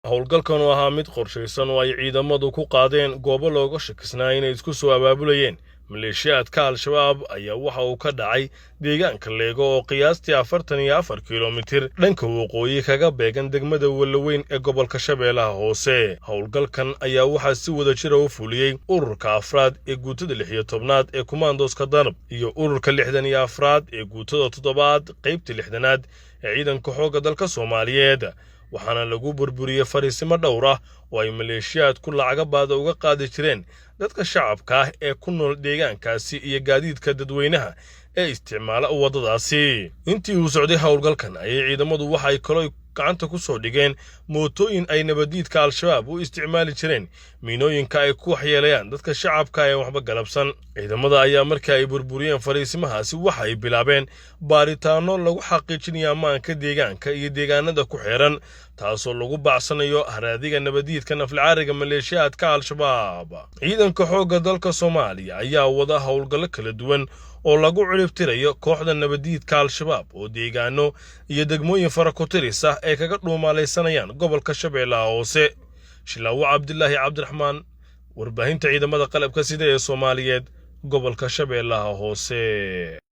howlgalkan oo ahaa mid qorshaysan oo ay ciidamadu ku qaadeen goobo looga shakisnaa inay isku soo abaabulayeen maleeshiyaadka Al-Shabaab ayaa waxa uu ka dhacay deegaanka Leego oo qiyaastii 44 kiiloomitir dhanka waqooyi kaga beegan degmada Walaweyn ee gobolka Shabeellaha Hoose. Howlgalkan ayaa waxaa si wada jir ah u fuliyay ururka afraad ee guutada 16aad ee Commandos-ka Danab iyo ururka 64aad ee guutada 7aad qaybta 6aad ee ciidanka xoogga dalka Soomaaliyeed. waxaana lagu burburiyay fariisimo dhowr ah oo ay maleeshiyaadku lacag baada uga qaadi jireen dadka shacabka ah ee ku nool deegaankaasi iyo gaadiidka dadweynaha ee isticmaala wadadaasi. Intii uu socday howlgalkan ayay ciidamadu waxay kale gacanta ku soo dhigeen mootooyin ay nabadiidka Al-Shabaab u isticmaali jireen miinooyinka ay ku waxyeelayaan dadka shacabka ee waxba galabsan. Ciidamada ayaa markii ay burburiyeen fariisimahaasi waxa ay bilaabeen baaritaano lagu xaqiijinayo ammaanka deegaanka iyo deegaanada ku xeeran taasoo lagu baacsanayo haraadiga nabadiidka naflacaariga maleeshiyaadka Al-Shabaab. Ciidanka xoogga dalka Soomaaliya ayaa wada howlgallo kala duwan oo lagu ciribtirayo kooxda nabadiidka Al-Shabaab oo deegaano iyo degmooyin farakotiris ah ee kaga dhuumaalaysanayaan gobolka Shabeellaha Hoose. Shilaawo Cabdillaahi Cabdiraxmaan, warbaahinta ciidamada qalabka sida ee Soomaaliyeed, gobolka Shabeellaha Hoose.